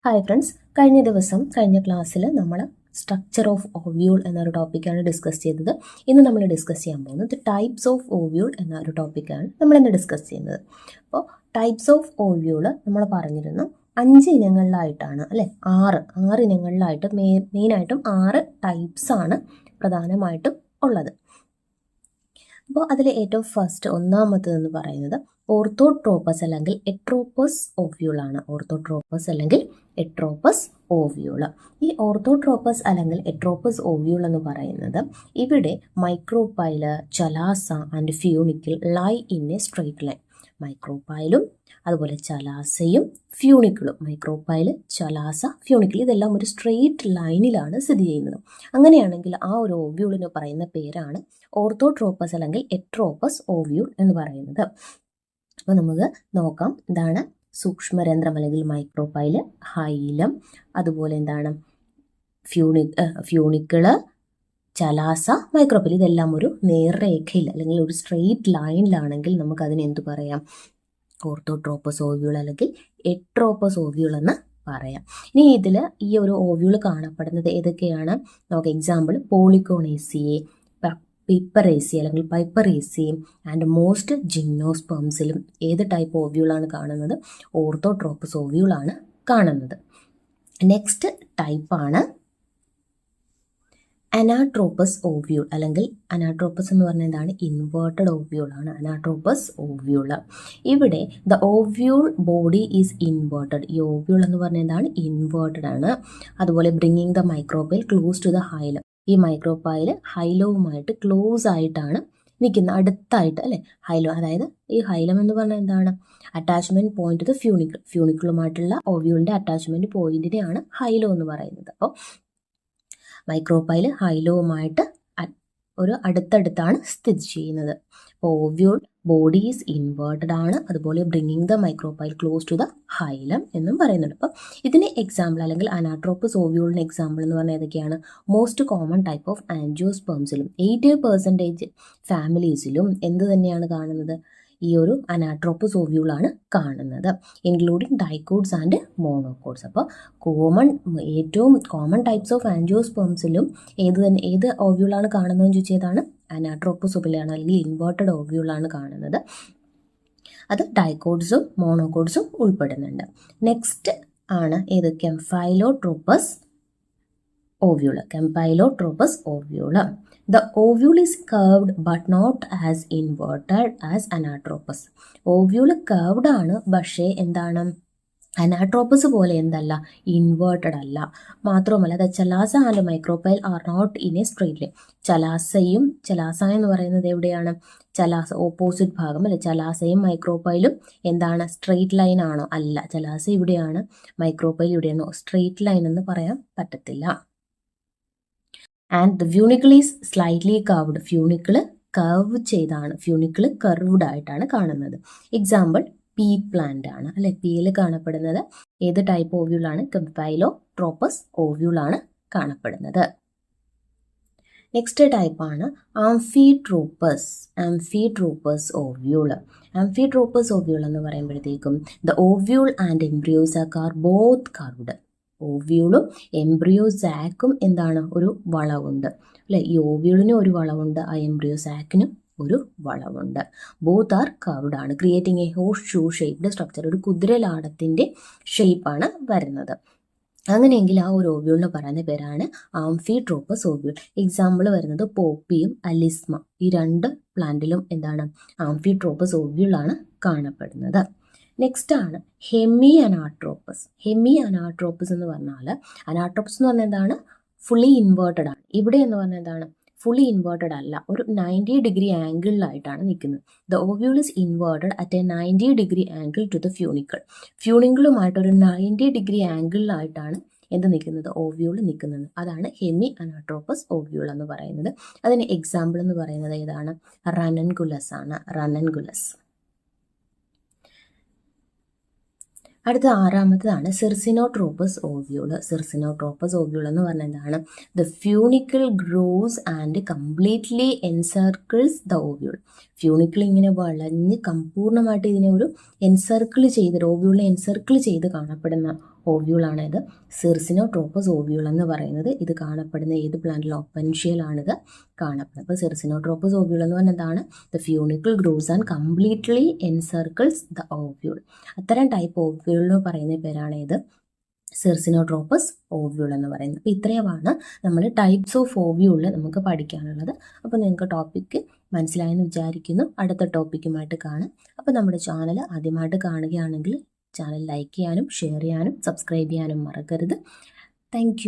Hi friends, കഴിഞ്ഞ ക്ലാസ്സിൽ നമ്മൾ സ്ട്രക്ചർ ഓഫ് ഓവ്യൂൾ എന്നൊരു ടോപ്പിക്കാണ് ഡിസ്കസ് ചെയ്തത്. ഇന്ന് നമ്മൾ ഡിസ്കസ് ചെയ്യാൻ പോകുന്നത് ടൈപ്സ് ഓഫ് ഓവ്യൂൾ എന്നൊരു ടോപ്പിക്കാണ് നമ്മളിന്ന് ഡിസ്കസ് ചെയ്യുന്നത്. അപ്പോൾ ടൈപ്സ് ഓഫ് ഓവ്യൂൾ നമ്മൾ പറഞ്ഞിരുന്നു 5 ഇനങ്ങളിലായിട്ടാണ് അല്ലേ, ആറ് ഇനങ്ങളിലായിട്ട് മെയിനായിട്ടും 6 ടൈപ്സാണ് പ്രധാനമായിട്ടും ഉള്ളത്. അപ്പോൾ അതിൽ ഏറ്റവും ഒന്നാമത്തേതെന്ന് പറയുന്നത് ഓർത്തോട്രോപ്പസ് അല്ലെങ്കിൽ എട്രോപ്പസ് ഓവ്യൂൾ ആണ്. ഓർത്തോട്രോപ്പസ് അല്ലെങ്കിൽ എട്രോപ്പസ് ഓവ്യൂൾ. ഈ ഓർത്തോട്രോപ്പസ് അല്ലെങ്കിൽ എട്രോപ്പസ് ഓവ്യൂൾ എന്ന് പറയുന്നത് ഇവിടെ micropyle, chalaza and funicle lie in a straight line. മൈക്രോപൈലും അതുപോലെ ചലാസയും ഫ്യൂണിക്കിളും, മൈക്രോപൈല്, ചലാസ, ഫ്യൂണിക്കിൾ ഇതെല്ലാം ഒരു സ്ട്രെയിറ്റ് ലൈനിലാണ് സ്ഥിതി ചെയ്യുന്നത്. അങ്ങനെയാണെങ്കിൽ ആ ഒരു ഓവ്യൂളിന് പറയുന്ന പേരാണ് ഓർത്തോട്രോപ്പസ് അല്ലെങ്കിൽ എട്രോപ്പസ് ഓവ്യൂൾ എന്ന് പറയുന്നത്. അപ്പോൾ നമുക്ക് നോക്കാം, എന്താണ് സൂക്ഷ്മരന്ധ്രം അല്ലെങ്കിൽ മൈക്രോപൈല്, ഹൈലം, അതുപോലെ എന്താണ് ഫ്യൂണിക്കിള്, ചലാസ, മൈക്രോപൈൽ ഇതെല്ലാം ഒരു നേർരേഖയിൽ അല്ലെങ്കിൽ ഒരു സ്ട്രെയിറ്റ് ലൈനിലാണെങ്കിൽ നമുക്കതിന് എന്ത് പറയാം? ഓർത്തോട്രോപ്പസ് ഓവ്യൂൾ അല്ലെങ്കിൽ എട്രോപ്പസ് ഓവ്യൂൾ എന്ന് പറയാം. ഇനി ഇതിൽ ഈ ഒരു ഓവ്യൂൾ കാണപ്പെടുന്നത് ഏതൊക്കെയാണ്? നമുക്ക് എക്സാമ്പിൾ പോളിക്കോണേസിയെ, പിപ്പറേസി അല്ലെങ്കിൽ പൈപ്പറേസി ആൻഡ് മോസ്റ്റ് ജിംനോസ്പേംസിലും ഏത് ടൈപ്പ് ഓവ്യൂളാണ് കാണുന്നത്? ഓർത്തോട്രോപ്പസ് ഓവ്യൂളാണ് കാണുന്നത്. നെക്സ്റ്റ് ടൈപ്പാണ് അനാട്രോപ്പസ് ഓവ്യൂൾ അല്ലെങ്കിൽ അനാട്രോപ്പസ് എന്ന് പറഞ്ഞാൽ എന്താണ്? ഇൻവേർട്ടഡ് ഓവ്യൂൾ ആണ് അനാട്രോപ്പസ് ഓവ്യൂൾ. ഇവിടെ the ovule body is inverted. ഈ ഓവ്യൂൾ എന്ന് പറഞ്ഞാൽ എന്താണ്? ഇൻവേർട്ടഡ് ആണ്. അതുപോലെ bringing the micropyle close to the hilum. ഈ മൈക്രോപൈൽ ഹൈലവുമായിട്ട് ക്ലോസ് ആയിട്ടാണ് നിൽക്കുന്നത്, അടുത്തായിട്ട് അല്ലേ, ഹൈലം. അതായത് ഈ ഹൈലം എന്ന് പറഞ്ഞാൽ എന്താണ്? Attachment point to the funicle. ഫ്യൂണിക്കിളുമായിട്ടുള്ള ഓവ്യൂളിന്റെ അറ്റാച്ച്മെന്റ് പോയിന്റിനെയാണ് ഹൈലം എന്ന് പറയുന്നത്. അപ്പോൾ മൈക്രോപൈല് ഹൈലവുമായിട്ട് ഒരു അടുത്തടുത്താണ് സ്ഥിതി ചെയ്യുന്നത്. അപ്പോൾ ഓവ്യൂൾ ബോഡി ഈസ് ഇൻവേർട്ടഡ് ആണ്. അതുപോലെ bringing the micropyle close to the hilum എന്നും പറയുന്നുണ്ട്. അപ്പോൾ ഇതിന് എക്സാമ്പിൾ അല്ലെങ്കിൽ അനാട്രോപ്പസ് ഓവ്യൂളിന് എക്സാമ്പിൾ എന്ന് പറഞ്ഞാൽ ഏതൊക്കെയാണ്? മോസ്റ്റ് കോമൺ ടൈപ്പ് ഓഫ് ആൻജിയോസ്പേംസിലും 80% ഫാമിലീസിലും എന്ത് തന്നെയാണ് കാണുന്നത്? ഈ ഒരു അനാട്രോപ്പസ് ഓവ്യൂളാണ് കാണുന്നത്, ഇൻക്ലൂഡിങ് ഡൈക്കോഡ്സ് ആൻഡ് മോണോക്കോഡ്സ്. അപ്പോൾ ഏറ്റവും കോമൺ ടൈപ്സ് ഓഫ് ആൻജിയോസ്പേംസിലും ഏത് ഓവ്യൂളാണ് കാണുന്നതെന്ന് ചോദിച്ചതാണ്? അനാട്രോപ്പസ് ഓവ്യൂളാണ് അല്ലെങ്കിൽ ഇൻവേർട്ടഡ് ഓവ്യൂളാണ് കാണുന്നത്. അത് ഡൈക്കോഡ്സും മോണോക്കോഡ്സും ഉൾപ്പെടുന്നുണ്ട്. നെക്സ്റ്റ് ആണ് ഏത്? കെംഫൈലോട്രോപ്പസ് ഓവ്യൂള്. കെംഫൈലോട്രോപ്പസ് ഓവ്യൂള്. The ovule is curved but not as inverted as anatropus. Ovule curved ആണ്, പക്ഷേ എന്താണ്? അനാട്രോപ്പസ് പോലെ എന്തല്ല? ഇൻവേർട്ടഡ് അല്ല. മാത്രവുമല്ല the chalaza and micropyle are not in a straight line. Chalaza എന്ന് പറയുന്നത് എവിടെയാണ്? ചലാസ ഓപ്പോസിറ്റ് ഭാഗം അല്ലെ. ചലാസയും മൈക്രോപൈലും എന്താണ്? സ്ട്രെയിറ്റ് ലൈൻ ആണോ? അല്ല. ചലാസ ഇവിടെയാണ്, മൈക്രോപൈൽ ഇവിടെയാണോ? സ്ട്രെയിറ്റ് ലൈൻ എന്ന് പറയാൻ പറ്റത്തില്ല. And the funicle is slightly curved. Funicle curve ചെയ്താണ്, ഫ്യൂണിക്കിള് കർവ്ഡ് ആയിട്ടാണ് കാണുന്നത്. എക്സാമ്പിൾ പീ പ്ലാന്റ് ആണ് അല്ലെ. പിയിൽ കാണപ്പെടുന്നത് ഏത് ടൈപ്പ് ഓവ്യൂളാണ്? കെംഫൈലോട്രോപ്പസ് ഓവ്യൂളാണ് കാണപ്പെടുന്നത്. നെക്സ്റ്റ് ടൈപ്പാണ് ആംഫിട്രോപ്പസ് ഓവ്യൂൾ. ആംഫിട്രോപ്പസ് ഓവ്യൂൾ എന്ന് പറയുമ്പോഴത്തേക്കും the ovule and embryo sac are both curved. ഓവ്യൂളും എംബ്രിയോ സാക്കും എന്താണ്? ഒരു വളവുണ്ട് അല്ലെ. ഈ ഓവ്യൂളിന് ഒരു വളവുണ്ട്, ആ എംബ്രിയോ സാക്കിനും ഒരു വളവുണ്ട്. ബോത്ത് ആർ കർവ്ഡ് ആണ്, creating A horse shoe shaped structure. ഒരു കുതിരലാടത്തിന്റെ ഷേപ്പാണ് വരുന്നത്. അങ്ങനെയെങ്കിൽ ആ ഒരു ഓവ്യൂളിന് പറയുന്ന പേരാണ് ആംഫിട്രോപ്പസ് ഓവ്യൂൾ. എക്സാമ്പിൾ വരുന്നത് പോപ്പിയും അലിസ്മ. ഈ 2 പ്ലാന്റിലും എന്താണ്? ആംഫിട്രോപ്പസ് ഓവ്യൂളാണ് കാണപ്പെടുന്നത്. നെക്സ്റ്റ് ആണ് ഹെമി അനാട്രോപ്പസ്. ഹെമി അനാട്രോപ്പസ് എന്ന് പറഞ്ഞാൽ, അനാട്രോപ്പസ് എന്ന് പറഞ്ഞാൽ എന്താണ്? ഫുള്ളി ഇൻവേർട്ടഡ് ആണ്. ഇവിടെ എന്ന് പറഞ്ഞാൽ എന്താണ്? ഫുള്ളി ഇൻവേർട്ടഡ് അല്ല, ഒരു 90 ഡിഗ്രി ആംഗിളിലായിട്ടാണ് നിൽക്കുന്നത്. The ovule is inverted at a 90 degree angle to the funicle. ഫ്യൂണിക്കിളുമായിട്ട് ഒരു 90 ഡിഗ്രി ആംഗിളിലായിട്ടാണ് എന്ത് നിൽക്കുന്നത്? ഓവ്യൂൾ നിൽക്കുന്നത്. അതാണ് ഹെമി അനാട്രോപ്പസ് ഓവ്യൂൾ എന്ന് പറയുന്നത്. അതിന് എക്സാമ്പിൾ എന്ന് പറയുന്നത് ഏതാണ്? റനൻകുലസ് ആണ്. റനൻകുലസ്. അടുത്ത 6-മത്തേതാണ് സിർസിനോട്രോപ്പസ് ഓവ്യൂൾ. സിർസിനോട്രോപ്പസ് ഓവ്യൂൾ എന്ന് പറഞ്ഞാൽ എന്താണ്? The funicle gross and completely encircles the ovule. Funicle ഇങ്ങനെ വളഞ്ഞ് പൂർണ്ണമായിട്ട് ഇതിനെ ഒരു എൻസർക്കിൾ ചെയ്ത് ഓവ്യൂളിനെ എൻസർക്കിൾ ചെയ്ത് കാണപ്പെടുന്ന ഓവ്യൂളാണ് ഇത് സിർസിനോട്രോപ്പസ് ഓവ്യൂൾ എന്ന് പറയുന്നത്. ഇത് കാണപ്പെടുന്ന ഏത് പ്ലാന്റിൽ ഓപ്പൻഷ്യയിലാണിത് കാണപ്പെടുന്നത്. അപ്പോൾ സിർസിനോട്രോപ്പസ് ഓവ്യൂൾ എന്ന് പറഞ്ഞാൽ എന്താണ്? The funicle grooves and completely encircles the ovule. അത്തരം ടൈപ്പ് ഓവ്യൂളിന് പറയുന്ന പേരാണ് ഇത് സിർസിനോട്രോപ്പസ് ഓവ്യൂൾ എന്ന് പറയുന്നത്. അപ്പോൾ ഇത്രയുമാണ് നമ്മൾ ടൈപ്സ് ഓഫ് ഓവ്യൂളിൽ നമുക്ക് പഠിക്കാനുള്ളത്. അപ്പോൾ നിങ്ങൾക്ക് ടോപ്പിക്ക് മനസ്സിലായെന്ന് വിചാരിക്കുന്നു. അടുത്ത ടോപ്പിക്കുമായിട്ട് കാണാം. അപ്പോൾ നമ്മുടെ ചാനൽ ആദ്യമായിട്ട് കാണുകയാണെങ്കിൽ ചാനൽ ലൈക്ക് ചെയ്യാനും ഷെയർ ചെയ്യാനും സബ്സ്ക്രൈബ് ചെയ്യാനും മറക്കരുത്. താങ്ക്